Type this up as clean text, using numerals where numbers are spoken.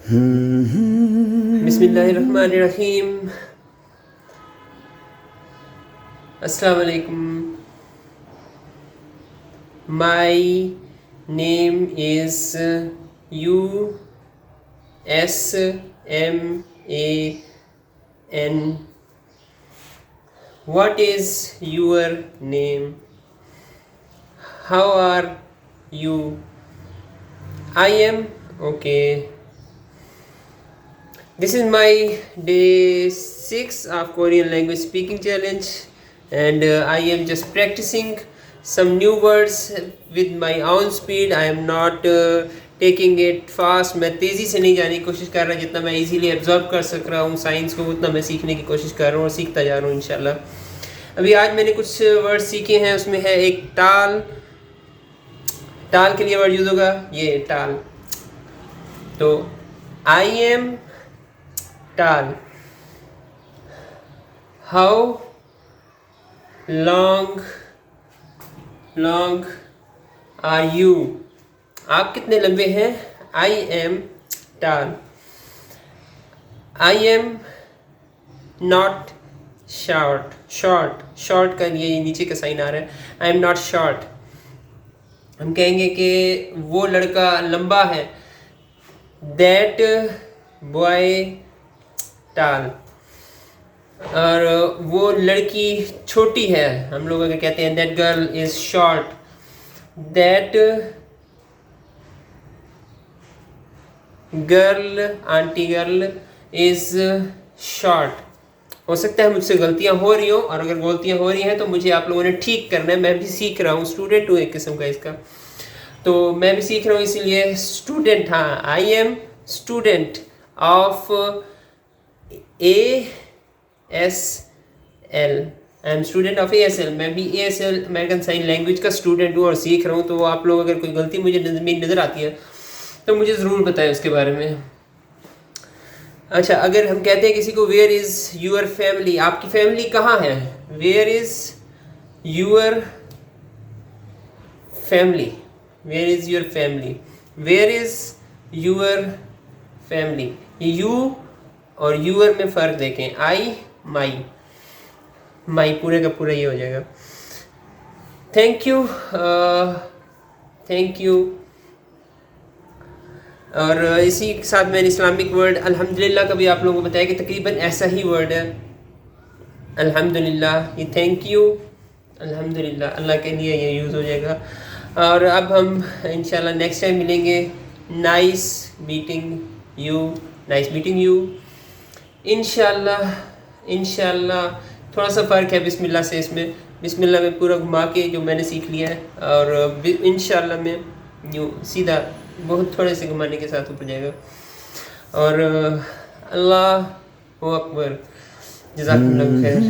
बिस्मिल्लाहिर्रहमानिर्रहीम। अस्सलाम वालेकुम। My name is Usman. What is your name? How are you? I am okay. This is my day 6 of Korean language speaking challenge, and I am just practicing some new words with my own speed. I am not taking it fast. मैं तेज़ी से नहीं जाने की कोशिश कर रहा, जितना मैं इजीली एब्जॉर्ब कर सक रहा हूँ साइंस को उतना मैं सीखने की कोशिश कर रहा हूँ और सीखता जा रहा हूँ इंशाल्लाह। अभी आज मैंने कुछ वर्ड सीखे हैं, उसमें है एक टाल। टाल के लिए वर्ड यूज़ होगा ये टाल। तो I am tall. How long are you? आप कितने लंबे हैं? आई एम टाल। आई एम नॉट शॉर्ट का ये नीचे का साइन आ रहा है। I am not short. हम कहेंगे कि वो लड़का लंबा है। दैट बॉय टाल। और वो लड़की छोटी है, हम लोग अगर कहते हैं that girl is short. That girl, aunty girl is short. हो सकता है मुझसे गलतियां हो रही हो, और अगर गलतियां हो रही हैं तो मुझे आप लोगों ने ठीक करना है। मैं भी सीख रहा हूँ, स्टूडेंट हूँ एक किस्म का इसका, तो मैं भी सीख रहा हूँ, इसीलिए स्टूडेंट। हाँ, I am student of ASL। I am student of ASL। मैं भी ASL अमेरिकन साइन लैंग्वेज का स्टूडेंट हूँ और सीख रहा हूँ। तो आप लोग अगर कोई गलती मुझे नज़र आती है तो मुझे ज़रूर बताएं उसके बारे में। अच्छा, अगर हम कहते हैं किसी को वेयर इज़ यूर फैमिली, आपकी फैमिली कहाँ है? Where is your family. Where is your family. Where is your family. ये यू और यूअर में फ़र्क देखें। आई, माई पूरे का पूरा ये हो जाएगा। Thank you, thank you. और इसी के साथ मैंने इस्लामिक वर्ड अल्हम्दुलिल्लाह का भी आप लोगों को बताया कि तकरीबन ऐसा ही वर्ड है अल्हम्दुलिल्लाह। ये थैंक यू, अल्हम्दुलिल्लाह, अल्लाह के लिए ये यूज़ हो जाएगा। और अब हम इंशाल्लाह नेक्स्ट टाइम मिलेंगे। Nice meeting you, nice meeting you. इंशाल्लाह थोड़ा सा फ़र्क है बिस्मिल्लाह से। इसमें बिस्मिल्लाह में पूरा घुमा के जो मैंने सीख लिया है, और इंशाल्लाह में यूँ सीधा बहुत थोड़े से घुमाने के साथ ऊपर जाएगा। और अल्लाह अकबर। जज़ाकुमुल्लाह खैर।